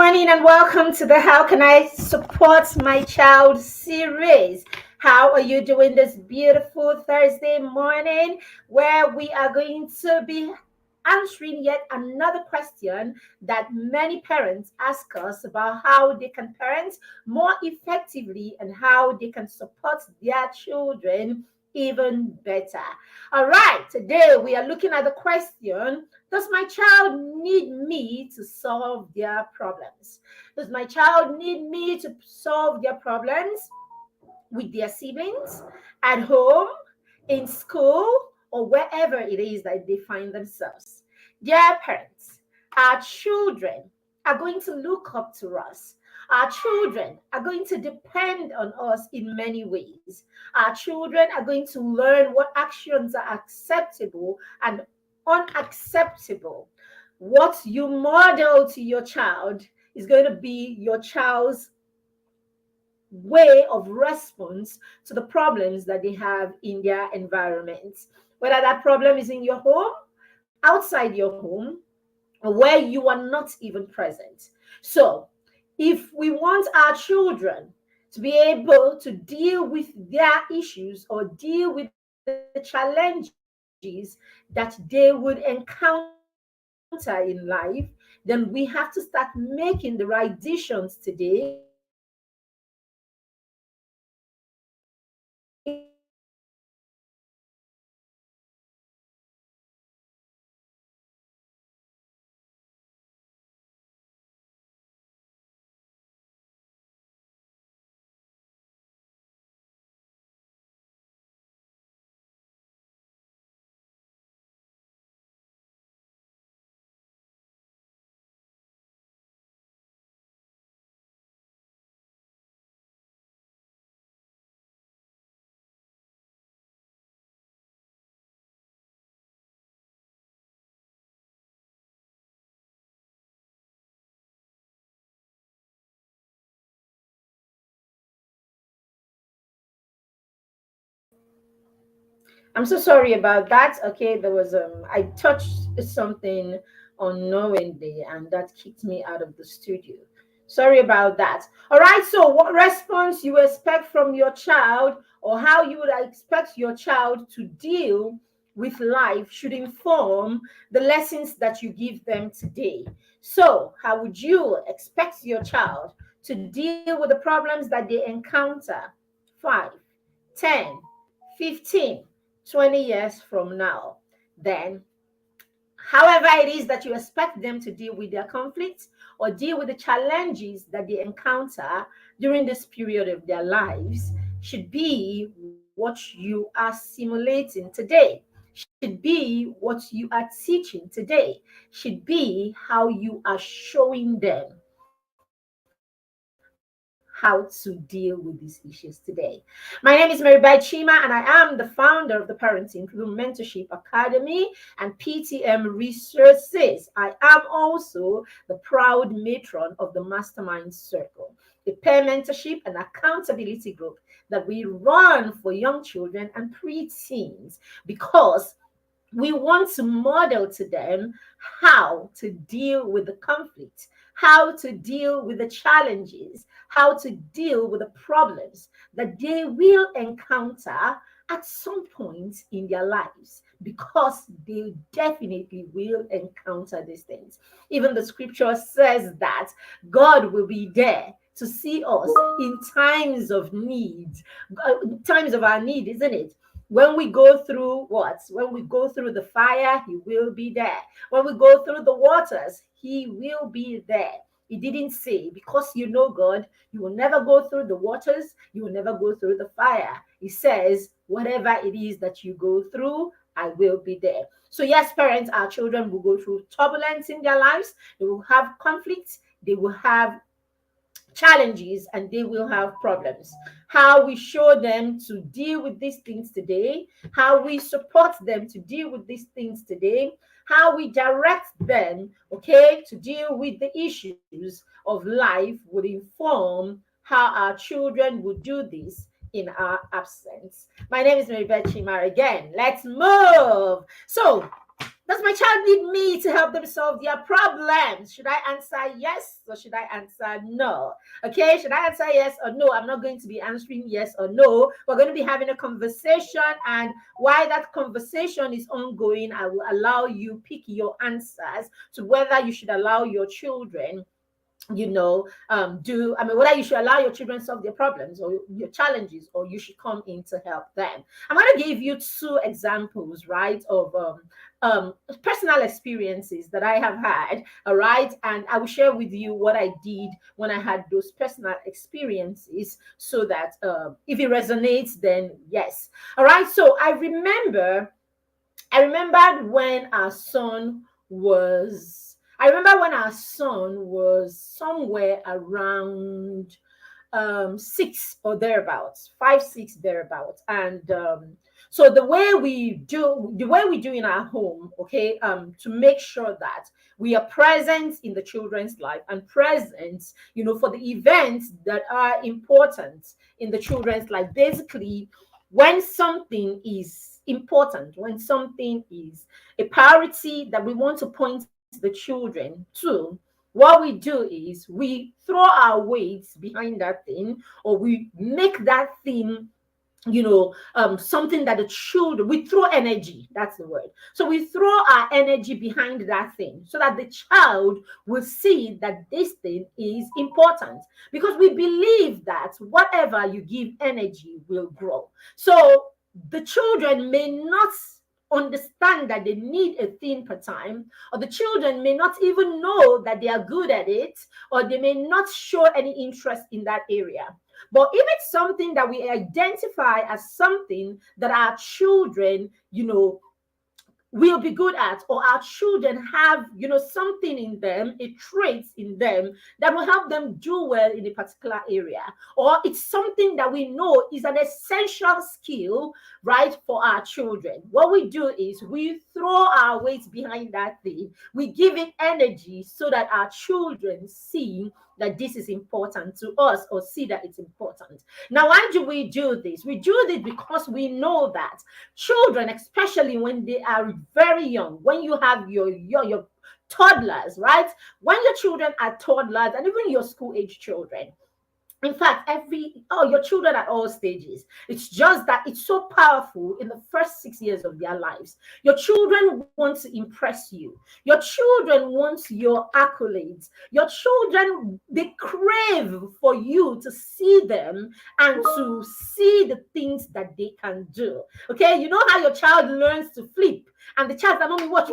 morning and welcome to the How Can I Support My Child series. How are you doing this beautiful Thursday morning where we are going to be answering yet another question that many parents ask us about how they can parent more effectively and how they can support their children even better. All right, today we are looking at the question: does my child need me to solve their problems? Does my child need me to solve their problems with their siblings, at home, in school, or wherever it is that they find themselves? Dear parents, our children are going to look up to us. Our children are going to depend on us in many ways. Our children are going to learn what actions are acceptable and unacceptable. What you model to your child is going to be your child's way of response to the problems that they have in their environment. Whether that problem is in your home, outside your home, or where you are not even present. So, if we want our children to be able to deal with their issues or deal with the challenges that they would encounter in life, then we have to start making the right decisions today to make sure that our children are able to deal with those challenges and unacceptable situations that they would encounter in life. So, our children I'm so sorry about that. Okay, there was I touched something unknowingly and that kicked me out of the studio. Sorry about that. All right, so what response you expect from your child or how you would expect your child to deal with life should inform the lessons that you give them today. So, how would you expect your child to deal with the problems that they encounter 5, 10, 15, 20 years from now? Then, however it is that you expect them to deal with their conflicts or deal with the challenges that they encounter during this period of their lives, should be what you are simulating today, should be what you are teaching today, should be how you are showing them how to deal with these issues today. My name is Mary Chima, and I am the founder of the Parenting Through Mentorship Academy and PTM Resources. I am also the proud matron of the Mastermind Circle, a peer mentorship and accountability group that we run for young children and preteens because we want to model to them how to deal with the conflict, how to deal with the challenges, how to deal with the problems that they will encounter at some point in their lives, because they definitely will encounter these things. Even the scripture says that God will be there to see us in times of need, times of our need, isn't it? When we go through what? When we go through the fire, he will be there. When we go through the waters, he will be there. He didn't say, because you know God, you will never go through the waters, you will never go through the fire. He says, whatever it is that you go through, I will be there. So, yes, parents, our children will go through turbulence in their lives, they will have conflicts, they will have challenges, and they will have problems. How we show them to deal with these things today, how we support them to deal with these things today, how we direct them, okay, to deal with the issues of life would inform how our children would do this in our absence. My name is Maribeth Chimar again. Let's move. So, Does my child need me to help them solve their problems? Should I answer yes or should I answer no? Okay, should I answer yes or no? I'm not going to be answering yes or no. We're going to be having a conversation, and while that conversation is ongoing, I will allow you pick your answers to whether you should allow your children, whether you should allow your children solve their problems or your challenges, or you should come in to help them. I'm going to give you two examples, right, of personal experiences that I have had, all right, and I will share with you what I did when I had those personal experiences, so that if it resonates, then yes. All right, so I remembered when our son was I remember when our son was somewhere around 6 or thereabouts, 5, 6 thereabouts. And so the way we do in our home, okay, to make sure that we are present in the children's life and present, for the events that are important in the children's life. Basically, when something is important, when something is a priority that we want to point the children to, what we do is we throw our weights behind that thing, or we make that thing, something that the children, we throw energy, that's the word. So we throw our energy behind that thing so that the child will see that this thing is important, because we believe that whatever you give energy will grow. So the children may not understand that they need a thing per time, or the children may not even know that they are good at it, or they may not show any interest in that area. But if it's something that we identify as something that our children, will be good at, or our children have, something in them, a trait in them that will help them do well in a particular area, or it's something that we know is an essential skill, right, for our children, what we do is we throw our weight behind that thing, we give it energy so that our children see that this is important to us, or see that it's important. Now, why do we do this? We do this because we know that children, especially when they are very young, when you have your toddlers, right? When your children are toddlers, and even your school age children, in fact, your children at all stages, it's just that it's so powerful in the first 6 years of their lives. Your children want to impress you, your children want your accolades, your children, they crave for you to see them and to see the things that they can do. Okay, you know how your child learns to flip, and the child like, mommy watch,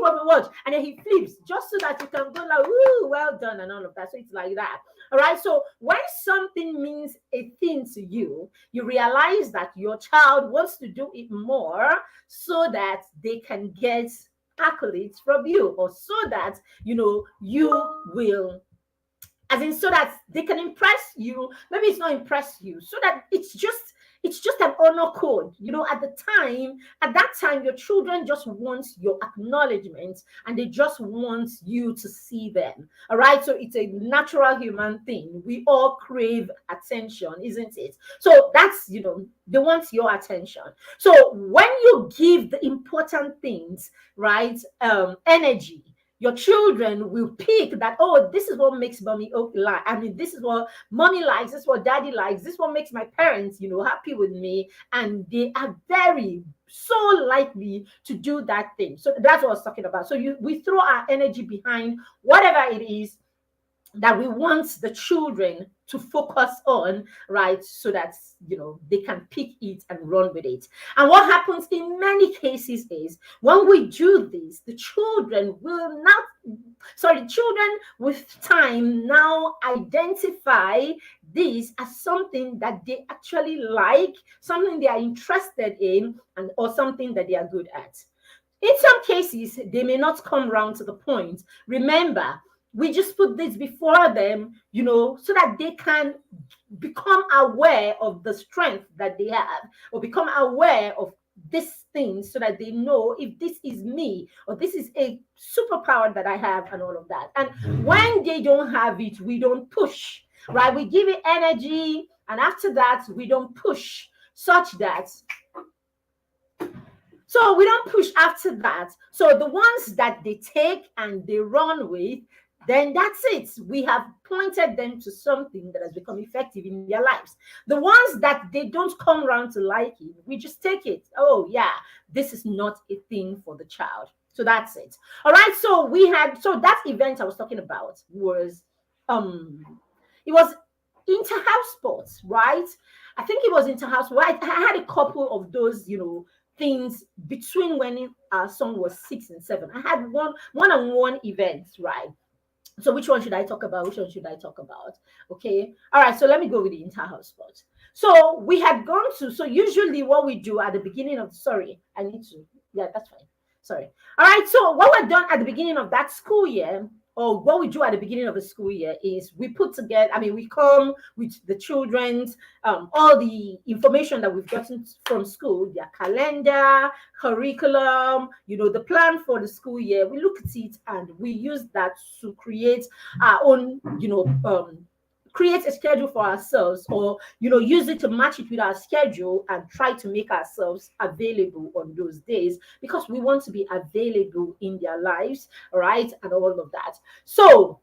and then he flips just so that you can go like, woo, well done, and all of that. So it's like that. All right. So when something means a thing to you, you realize that your child wants to do it more so that they can get accolades from you, or so that, you will, as in, so that they can impress you. Maybe it's not impress you, so that it's just an honor code. At that time, your children just want your acknowledgement, and they just want you to see them. All right. So it's a natural human thing. We all crave attention, isn't it? So that's, they want your attention. So when you give the important things, right, energy, your children will pick that, oh, this is what makes mommy like. I mean, this is what mommy likes, this is what daddy likes, this is what makes my parents, happy with me. And they are very so likely to do that thing. So that's what I was talking about. So we throw our energy behind whatever it is that we want the children to focus on, right, so that they can pick it and run with it. And what happens in many cases is, when we do this, the children with time now identify this as something that they actually like, something they are interested in, and or something that they are good at. In some cases, they may not come round to the point. Remember, we just put this before them, so that they can become aware of the strength that they have, or become aware of this thing, so that they know if this is me, or this is a superpower that I have, and all of that. And when they don't have it, we don't push, right? We give it energy, and after that, we don't push, such that So we don't push after that. So the ones that they take and they run with, then that's it. We have pointed them to something that has become effective in their lives. The ones that they don't come around to like it, we just take it. Oh, yeah, this is not a thing for the child. So that's it. All right. So that event I was talking about was um it was inter-house sports, right? I think it was inter-house. Right? I had a couple of those, things between when our son was 6 and 7. I had one-on-one events, right? So which one should I talk about? Which one should I talk about? Okay. All right. So let me go with the inter-house sports. So we had gone to, so usually what we do at the beginning of, sorry, I need to, yeah, that's fine. Sorry. All right. So what we're done at the beginning of that school year, or what we do at the beginning of the school year, is we put together, I mean, we come with the children's, all the information that we've gotten from school, their calendar, curriculum, the plan for the school year. We look at it and we use that to create our own, create a schedule for ourselves, or use it to match it with our schedule and try to make ourselves available on those days, because we want to be available in their lives, right, and all of that. So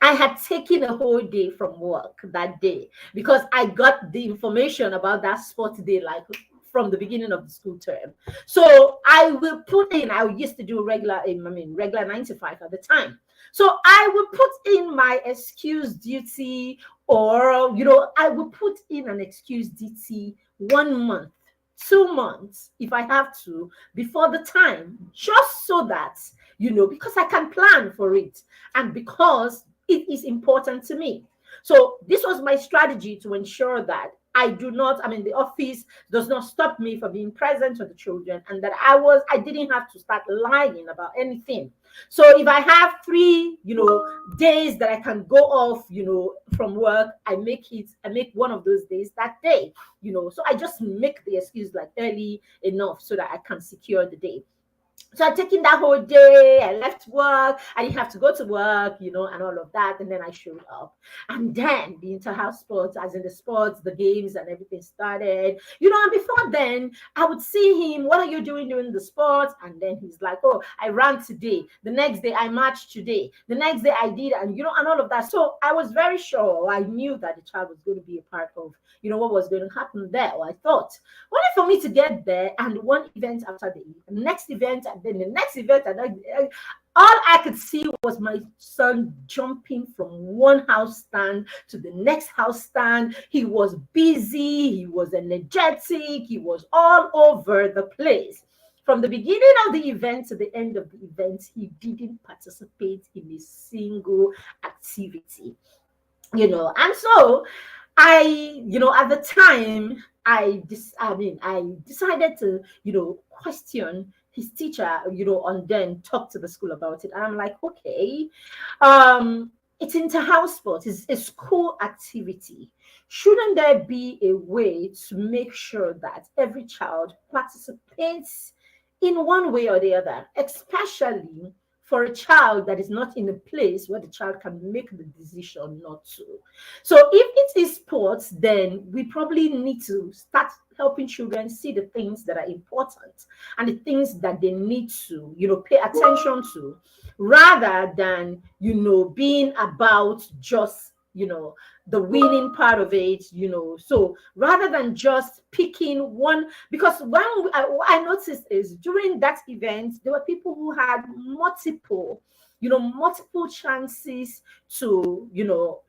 I had taken a whole day from work that day because I got the information about that sport day like from the beginning of the school term. So I will put in, I used to do regular 9 to 5 at the time. So I will put in my excuse duty, or, I will put in an excuse duty 1 month, 2 months, if I have to, before the time, just so that, because I can plan for it and because it is important to me. So this was my strategy to ensure that I do not, the office does not stop me from being present with the children, and that I didn't have to start lying about anything. So if I have 3, days that I can go off, from work, I make one of those days that day, so I just make the excuse like early enough so that I can secure the day. So I'm taking that whole day. I left work. I didn't have to go to work, and all of that. And then I showed up. And then the inter-house sports, as in the sports, the games, and everything started. And before then, I would see him, what are you doing during the sports? And then he's like, oh, I ran today. The next day, I marched today. The next day, I did, and all of that. So I was very sure, I knew that the child was going to be a part of, what was going to happen there. Or I thought, only for me to get there and one event after the next event, and then the next event, and all I could see was my son jumping from one house stand to the next house stand. He was busy, he was energetic, he was all over the place. From the beginning of the event to the end of the event, he didn't participate in a single activity. And so at the time, I decided to, question his teacher, and then talk to the school about it. And I'm like, okay, it's inter-house sports, it's a school activity. Shouldn't there be a way to make sure that every child participates in one way or the other, especially for a child that is not in a place where the child can make the decision not to? So if it is sports, then we probably need to start helping children see the things that are important and the things that they need to, pay attention to, rather than, being about just, the winning part of it, So rather than just picking one, because what I noticed is during that event, there were people who had multiple chances to,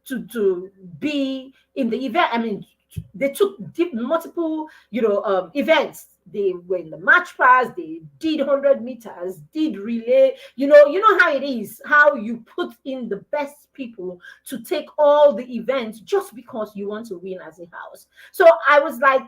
to be in the event. They took multiple, events. They were in the march past, they did 100 meters, did relay. You know how it is, how you put in the best people to take all the events just because you want to win as a house. So I was like,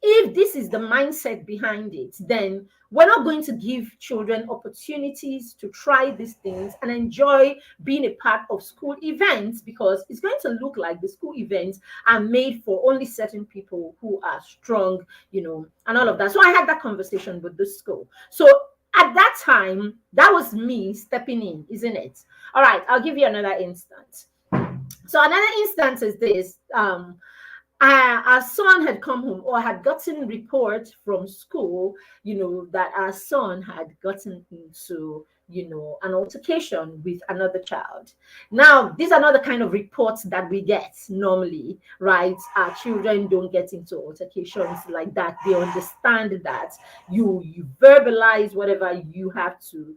if this is the mindset behind it, then we're not going to give children opportunities to try these things and enjoy being a part of school events, because it's going to look like the school events are made for only certain people who are strong, and all of that. So I had that conversation with the school. So at that time, that was me stepping in, isn't it? All right, I'll give you another instance. So another instance is this. our son had come home or had gotten report from school, that our son had gotten into, an altercation with another child. Now, these are not the kind of reports that we get normally, right? Our children don't get into altercations like that. They understand that you verbalize whatever you have to,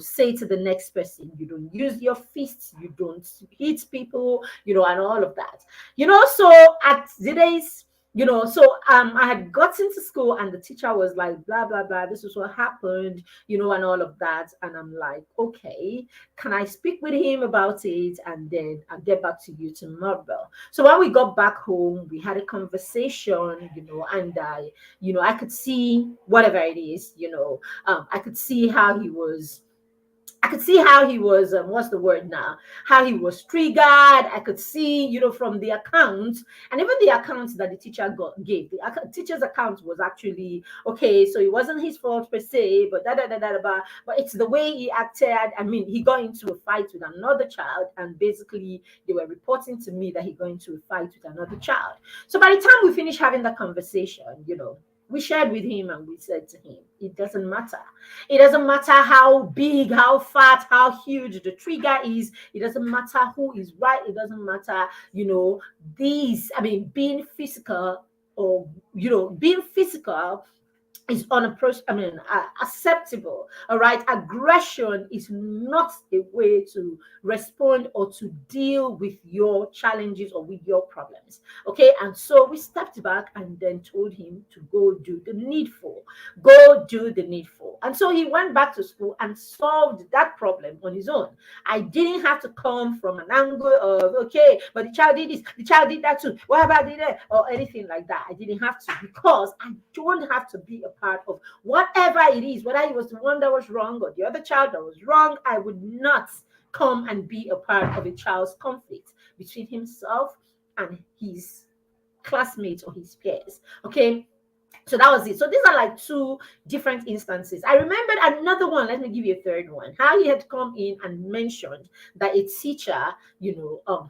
say to the next person. You don't use your fists, you don't hit people, and all of that. So at today's, I had gotten to school and the teacher was like, blah blah blah, this is what happened, and all of that. And I'm like, okay, can I speak with him about it, and then I'll get back to you tomorrow. So when we got back home, we had a conversation, and I could see whatever it is, I could see how he was, what's the word now? How he was triggered. I could see, from the accounts, and even the accounts that the teacher gave. The teacher's account was actually okay. So it wasn't his fault per se, but but it's the way he acted. I mean, he got into a fight with another child, and basically they were reporting to me that he got into a fight with another child. So by the time we finished having that conversation, we shared with him and we said to him, it doesn't matter. It doesn't matter how big, how fat, how huge the trigger is. It doesn't matter who is right. It doesn't matter, being physical or, being physical is acceptable. All right, aggression is not a way to respond or to deal with your challenges or with your problems. Okay, and so we stepped back and then told him to go do the needful. Go do the needful. And so he went back to school and solved that problem on his own. I didn't have to come from an angle of, okay, but the child did this, the child did that too, what about it, or anything like that. I didn't have to, because I don't have to be a part of whatever it is, whether it was the one that was wrong or the other child that was wrong. I would not come and be a part of a child's conflict between himself and his classmates or his peers. Okay, so that was it. So these are like two different instances. I remembered another one. Let me give you a third one. How he had come in and mentioned that a teacher,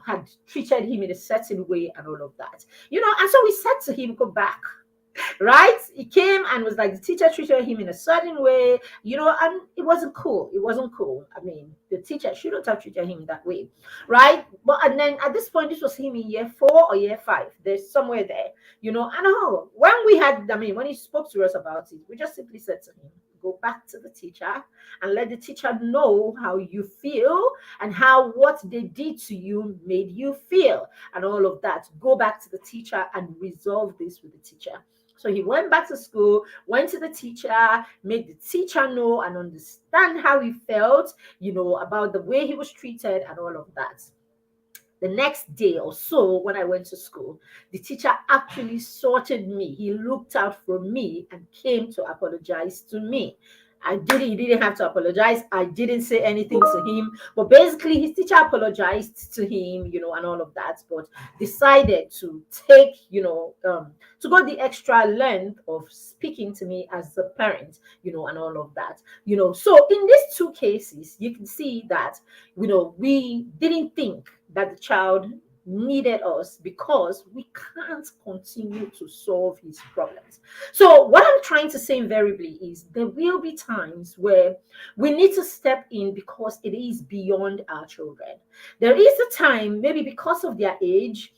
had treated him in a certain way and all of that. And so we said to him, go back. Right? He came and was like, the teacher treated him in a certain way, and it wasn't cool. It wasn't cool. I mean, the teacher shouldn't have treated him that way, right? But and then at this point, this was him in year 4 or year 5. There's somewhere there, and when when he spoke to us about it, we just simply said to him, go back to the teacher and let the teacher know how you feel and how what they did to you made you feel and all of that. Go back to the teacher and resolve this with the teacher. So he went back to school, went to the teacher, made the teacher know and understand how he felt, about the way he was treated and all of that. The next day or so, when I went to school, the teacher actually sorted me. He looked out for me and came to apologize to me. He didn't have to apologize. I didn't say anything to him. But basically, his teacher apologized to him, and all of that, but decided to take, to go the extra length of speaking to me as a parent, and all of that. So in these two cases, you can see that, we didn't think that the child needed us because we can't continue to solve his problems. So what I'm trying to say invariably is there will be times where we need to step in because it is beyond our children. There is a time, maybe because of their age,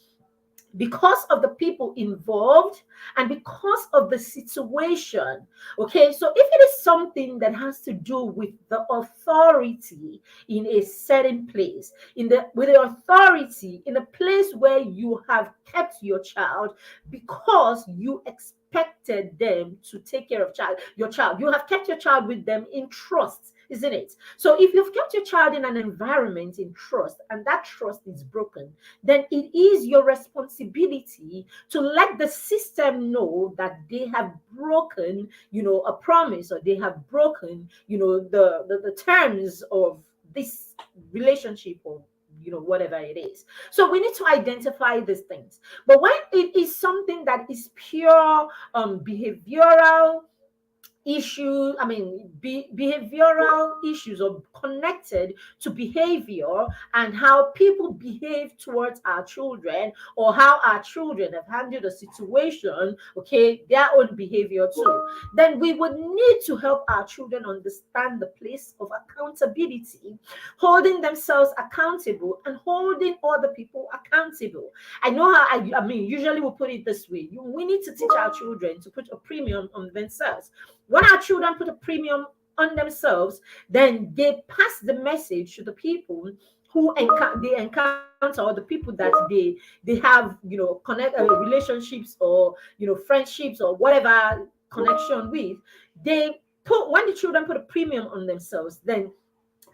because of the people involved, and because of the situation. Okay, so if it is something that has to do with the authority in a certain place, with the authority in a place where you have kept your child because you expected them to take care of your child, you have kept your child with them in trust, isn't it? So if you've kept your child in an environment in trust and that trust is broken, then it is your responsibility to let the system know that they have broken, a promise, or they have broken, the terms of this relationship, or whatever it is. So we need to identify these things. But when it is something that is pure behavioral, issues, behavioral issues or connected to behavior and how people behave towards our children, or how our children have handled a situation, okay, their own behavior too, then we would need to help our children understand the place of accountability, holding themselves accountable and holding other people accountable. I know how usually we put it this way. We need to teach our children to put a premium on themselves. When our children put a premium on themselves, then they pass the message to the people who they encounter, or the people that they have, connect relationships, or friendships, or whatever connection with. They put When the children put a premium on themselves, then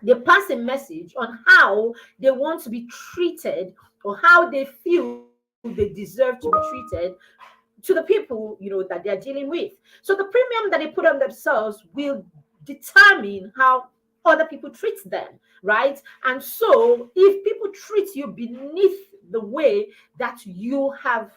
they pass a message on how they want to be treated, or how they feel they deserve to be treated, to the people that they're dealing with. So the premium that they put on themselves will determine how other people treat them, right? And so if people treat you beneath the way that you have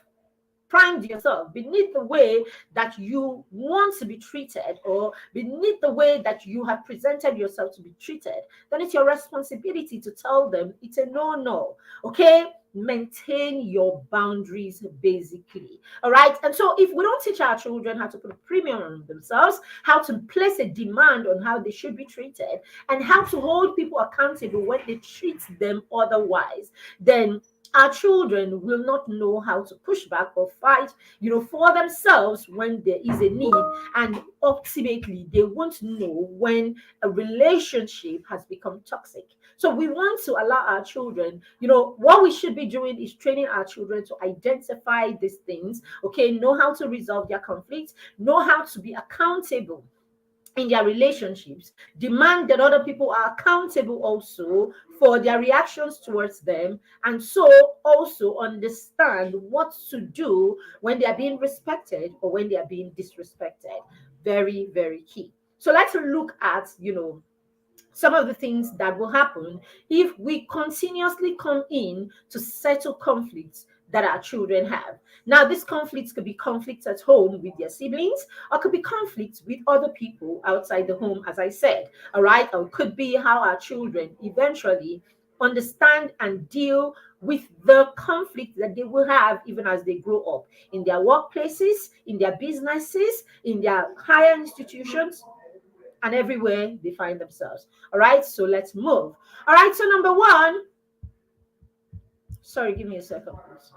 primed yourself, beneath the way that you want to be treated, or beneath the way that you have presented yourself to be treated, then it's your responsibility to tell them it's a no. Okay, maintain your boundaries, basically. All right. And so if we don't teach our children how to put a premium on themselves, how to place a demand on how they should be treated, and how to hold people accountable when they treat them otherwise, then our children will not know how to push back or fight, for themselves when there is a need. And ultimately, they won't know when a relationship has become toxic. So we want to allow our children, what we should be doing is training our children to identify these things, okay, know how to resolve their conflicts, know how to be accountable in their relationships, demand that other people are accountable also for their reactions towards them, and so also understand what to do when they are being respected or when they are being disrespected. Very, very key. So let's look at, some of the things that will happen if we continuously come in to settle conflicts that our children have. Now, these conflicts could be conflicts at home with their siblings, or could be conflicts with other people outside the home, as I said. All right, or it could be how our children eventually understand and deal with the conflict that they will have even as they grow up in their workplaces, in their businesses, in their higher institutions, and everywhere they find themselves. All right, so let's move. All right, so number one, sorry, give me a second, please.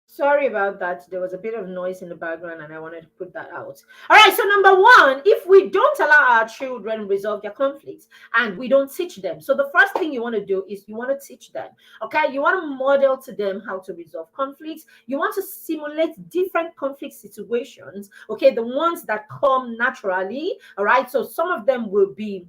Sorry about that. There was a bit of noise in the background and I wanted to put that out. All right. So, number one, if we don't allow our children resolve their conflicts and we don't teach them, so the first thing you want to do is you want to teach them. Okay. You want to model to them how to resolve conflicts. You want to simulate different conflict situations. Okay. The ones that come naturally. All right. So, some of them will be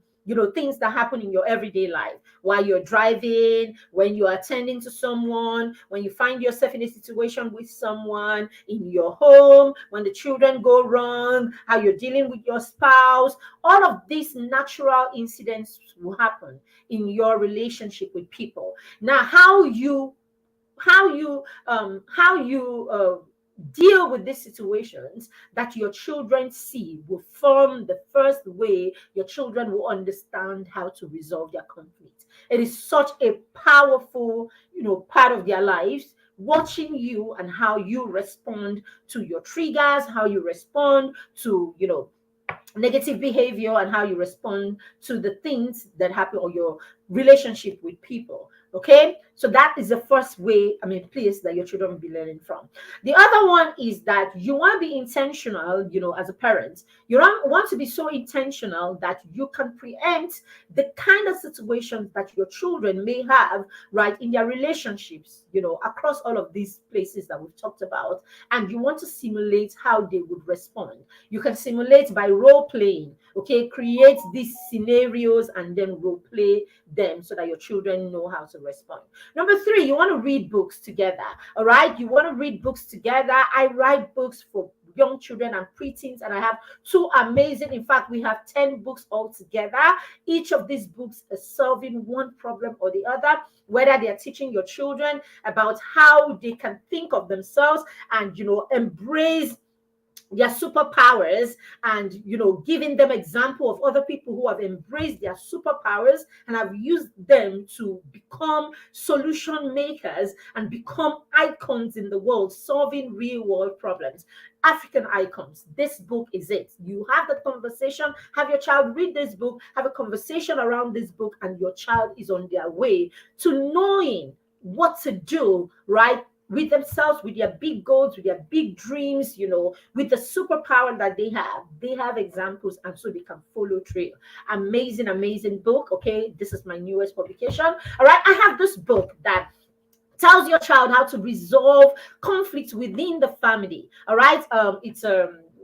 things that happen in your everyday life while you're driving, when you're attending to someone, when you find yourself in a situation with someone in your home, when the children go wrong, how you're dealing with your spouse. All of these natural incidents will happen in your relationship with people. Now, how you deal with these situations that your children see will form the first way your children will understand how to resolve their conflict. It is such a powerful, part of their lives, watching you and how you respond to your triggers, how you respond to, negative behavior, and how you respond to the things that happen, or your relationship with people. Okay, so that is the first way, place that your children will be learning from. The other one is that you want to be intentional, as a parent. You don't want to be so intentional that you can preempt the kind of situations that your children may have, right, in their relationships, across all of these places that we've talked about. And you want to simulate how they would respond. You can simulate by role playing. Okay, create these scenarios and then role play them so that your children know how to respond. Number three, you want to read books together. All right, you want to read books together. I write books for young children and preteens, and I have two amazing, in fact, we have 10 books altogether. Each of these books is solving one problem or the other, whether they are teaching your children about how they can think of themselves and, embrace their superpowers, and giving them example of other people who have embraced their superpowers and have used them to become solution makers and become icons in the world, solving real world problems. African icons. This book is it. You have the conversation, have your child read this book, have a conversation around this book, and your child is on their way to knowing what to do, right? With themselves, with their big goals, with their big dreams, with the superpower that they have examples, and so they can follow trail. Amazing, amazing book. Okay, this is my newest publication. All right, I have this book that tells your child how to resolve conflicts within the family. All right, it's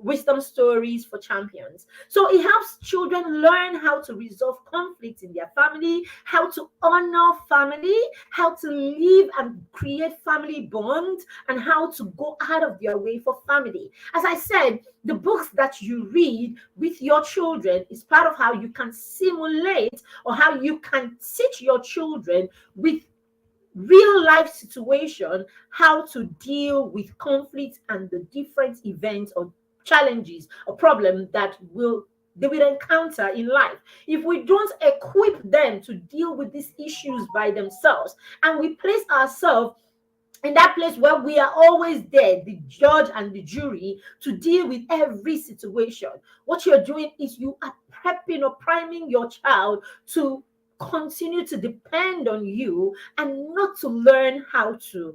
wisdom stories for champions. So it helps children learn how to resolve conflicts in their family, how to honor family, how to live and create family bonds, and how to go out of their way for family. As I said, the books that you read with your children is part of how you can simulate or how you can teach your children with real life situation how to deal with conflicts and the different events or challenges or problems that they will encounter in life. If we don't equip them to deal with these issues by themselves, and we place ourselves in that place where we are always there, the judge and the jury, to deal with every situation, what you're doing is you are prepping or priming your child to continue to depend on you and not to learn how to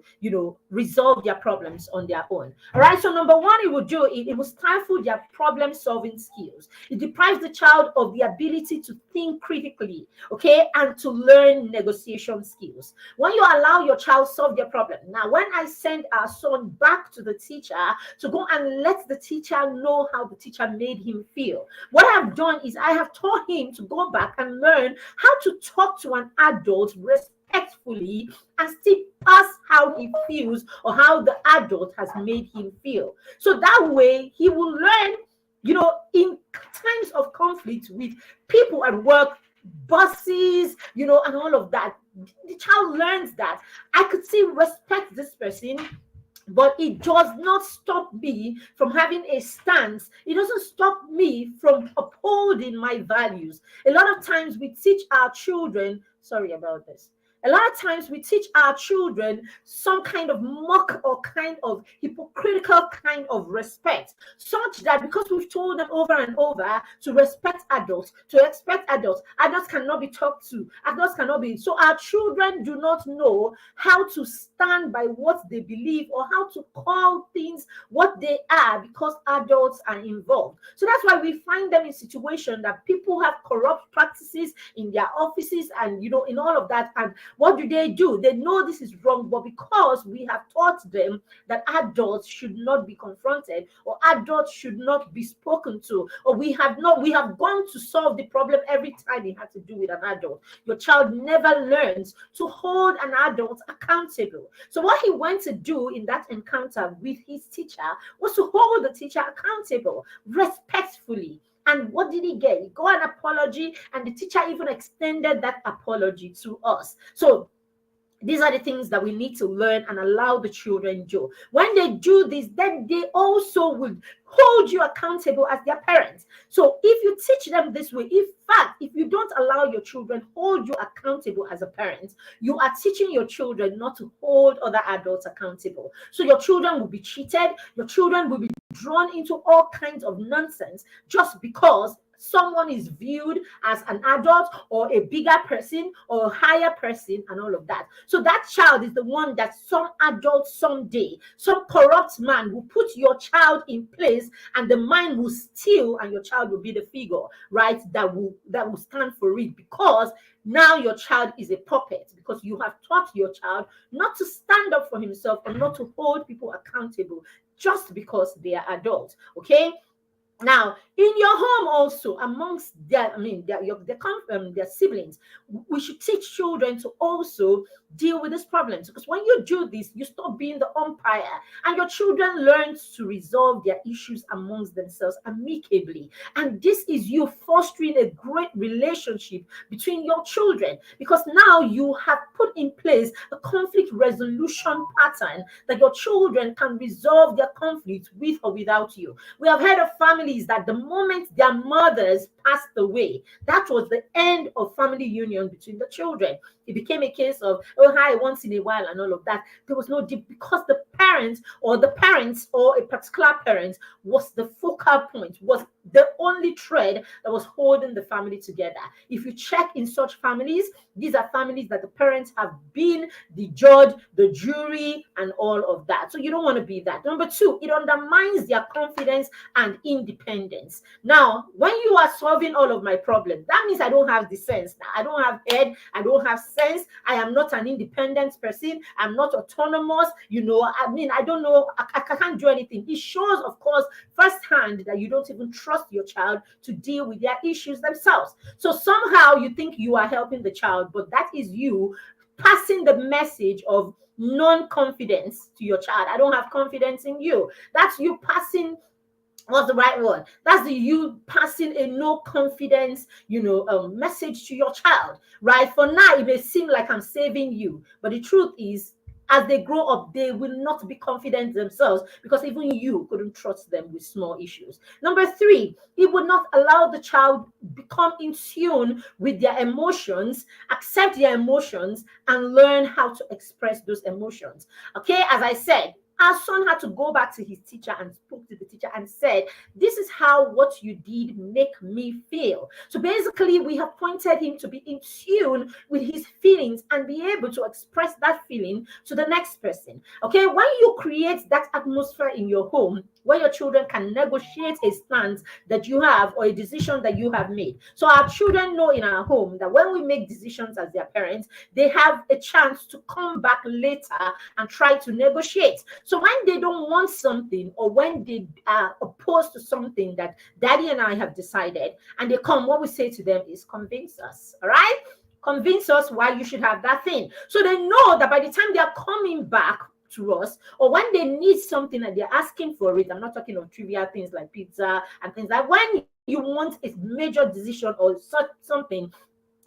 resolve their problems on their own. All right, so number one, it will do it will stifle their problem solving skills. It deprives the child of the ability to think critically, okay, and to learn negotiation skills. When you allow your child solve their problem, now when I send our son back to the teacher to go and let the teacher know how the teacher made him feel, what I've done is I have taught him to go back and learn how to talk to an adult respectfully and still pass how he feels or how the adult has made him feel. So that way he will learn, in times of conflict with people at work, bosses, and all of that. The child learns that I could still respect this person, but it does not stop me from having a stance. It doesn't stop me from upholding my values. A lot of times we teach our children, sorry about this. A lot of times we teach our children some kind of mock or kind of hypocritical kind of respect, such that because we've told them over and over to respect adults, to expect adults cannot be talked to, adults cannot be. So our children do not know how to stand by what they believe or how to call things what they are because adults are involved. So that's why we find them in situations that people have corrupt practices in their offices and, in all of that. And what do? They know this is wrong, but because we have taught them that adults should not be confronted or adults should not be spoken to, or we have gone to solve the problem every time it had to do with an adult. Your child never learns to hold an adult accountable. So what he went to do in that encounter with his teacher was to hold the teacher accountable respectfully. And what did he get? He got an apology, and the teacher even extended that apology to us. So these are the things that we need to learn and allow the children do. When they do this, then they also will hold you accountable as their parents. So if you teach them this way, in fact, if you don't allow your children hold you accountable as a parent, you are teaching your children not to hold other adults accountable. So your children will be cheated, your children will be drawn into all kinds of nonsense just because someone is viewed as an adult or a bigger person or a higher person and all of that. So that child is the one that some adult someday, some corrupt man will put your child in place, and the mind will steal, and your child will be the figure, right? That will stand for it, because now your child is a puppet, because you have taught your child not to stand up for himself and not to hold people accountable just because they are adults. Okay. Now, in your home also, amongst their, I mean, their siblings, we should teach children to also deal with these problems. Because when you do this, you stop being the umpire, and your children learn to resolve their issues amongst themselves amicably. And this is you fostering a great relationship between your children, because now you have put in place a conflict resolution pattern that your children can resolve their conflict with or without you. We have heard of families that the moment their mothers passed away, that was the end of family union between the children. It became a case of, oh, hi, once in a while, and all of that. There was no deep, because the parents or a particular parent was the focal point, was the only thread that was holding the family together. If you check in such families, these are families that the parents have been the judge, the jury, and all of that. So you don't want to be that. Number two, it undermines their confidence and independence. Now, when you are solving all of my problems, that means I don't have the sense. I don't have head, I don't have sense. I am not an independent person. I'm not autonomous. I mean, I don't know. I can't do anything. It shows, of course, firsthand that you don't even trust your child to deal with their issues themselves. So somehow you think you are helping the child, but that is you passing the message of non-confidence to your child. I don't have confidence in you. That's you passing, what's the right word? That's the you passing a no confidence, message to your child, right? For now, it may seem like I'm saving you, but the truth is, as they grow up, they will not be confident themselves, because even you couldn't trust them with small issues. Number three, it would not allow the child become in tune with their emotions, accept their emotions, and learn how to express those emotions. Okay, as I said, our son had to go back to his teacher and spoke to the teacher and said, this is how what you did make me feel. So basically, we have pointed him to be in tune with his feelings and be able to express that feeling to the next person. Okay, when you create that atmosphere in your home where your children can negotiate a stance that you have or a decision that you have made. So our children know in our home that when we make decisions as their parents, they have a chance to come back later and try to negotiate. So when they don't want something, or when they are opposed to something that daddy and I have decided, and they come, what we say to them is, convince us. All right? Convince us why you should have that thing. So they know that by the time they are coming back to us, or when they need something and they're asking for it, I'm not talking of trivial things like pizza and things like, when you want a major decision or such something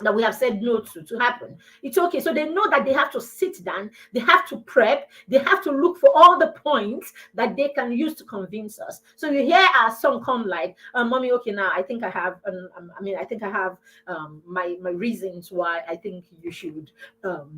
that we have said no to happen, it's okay. So they know that they have to sit down, they have to prep, they have to look for all the points that they can use to convince us. So you hear our son come like, mommy, okay, now I think I have my reasons why I think you should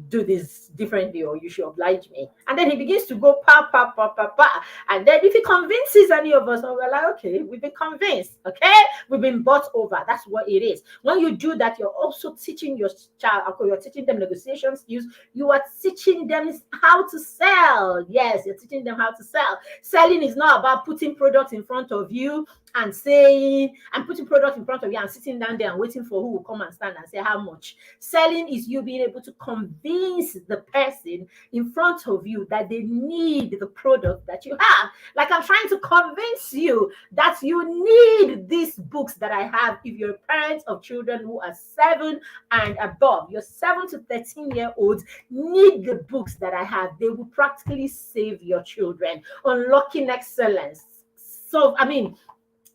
do this differently, or you should oblige me. And then he begins to go pa pa pa pa pa. And then if he convinces any of us, we're like, okay, we've been convinced, okay, we've been bought over. That's what it is. When you do that, you're also teaching your child, you're teaching them negotiation skills. You are teaching them how to sell. Yes, you're teaching them how to sell. Selling is not about putting products in front of you and saying, I'm putting product in front of you and sitting down there and waiting for who will come and stand and say how much. Selling is you being able to convince the person in front of you that they need the product that you have. Like I'm trying to convince you that you need these books that I have. If you're parents of children who are 7 and above, your 7 to 13-year-olds need the books that I have. They will practically save your children. Unlocking excellence. So,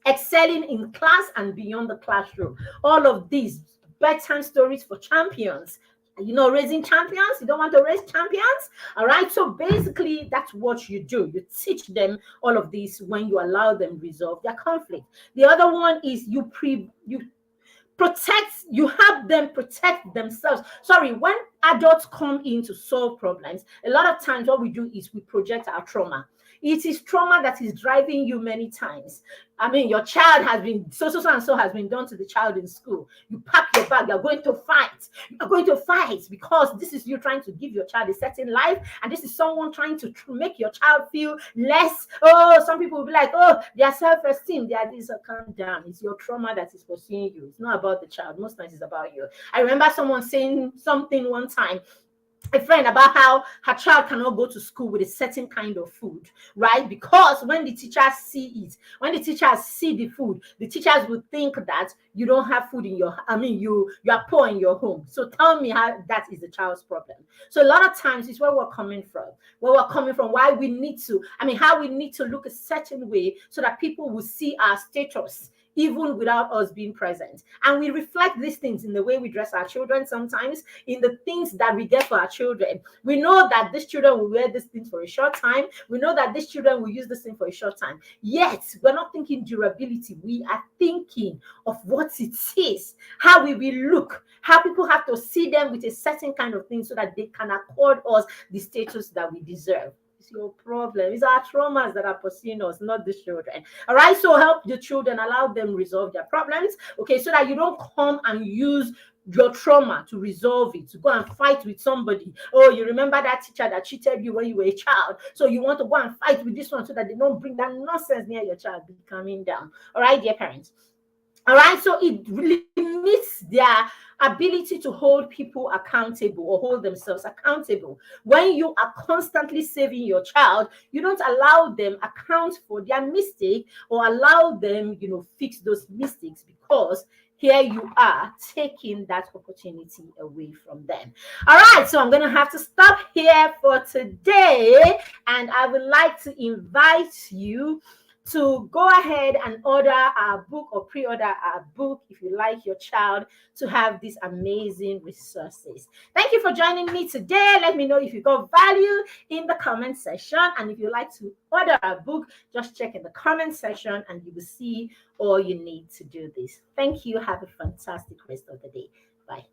excelling in class and beyond the classroom. All of these bedtime stories for champions. Raising champions. You don't want to raise champions. All right. So basically, that's what you do. You teach them all of this when you allow them resolve their conflict. The other one is you have them protect themselves. Sorry, when adults come in to solve problems, a lot of times what we do is we project our trauma. It is trauma that is driving you many times. Your child has been so and so has been done to the child in school. You pack your bag, you're going to fight. You're going to fight because this is you trying to give your child a certain life, and this is someone trying to make your child feel less. Oh, some people will be like, oh, their self-esteem, they are this. Calm down. It's your trauma that is pursuing you. It's not about the child. Most times it's about you. I remember someone saying something one time. a friend about how her child cannot go to school with a certain kind of food, right? Because when the teachers see it, when the teachers see the food, the teachers will think that you don't have food in your, I mean, you are poor in your home. So tell me how that is the child's problem. So a lot of times it's where we're coming from, why we need to, I mean, how we need to look a certain way so that people will see our status even without us being present. And we reflect these things in the way we dress our children sometimes, in the things that we get for our children. We know that these children will wear these things for a short time. We know that these children will use this thing for a short time. Yet, we're not thinking durability. We are thinking of what it is, how we will look, how people have to see them with a certain kind of thing so that they can accord us the status that we deserve. It's your problem. It's our traumas that are pursuing us, not the children. All right. So help the children, allow them resolve their problems. Okay. So that you don't come and use your trauma to resolve it, to go and fight with somebody. Oh, you remember that teacher that cheated you when you were a child. So you want to go and fight with this one so that they don't bring that nonsense near your child. Be calming down. All right, dear parents. All right, so it limits their ability to hold people accountable or hold themselves accountable. When you are constantly saving your child, you don't allow them account for their mistake or allow them, fix those mistakes, because here you are taking that opportunity away from them. All right, so I'm going to have to stop here for today, and I would like to invite you to go ahead and order our book or pre-order our book if you like your child to have these amazing resources. Thank you for joining me today. Let me know if you got value in the comment section, and if you like to order our book, just check in the comment section and you will see all you need to do this. Thank you. Have a fantastic rest of the day. Bye.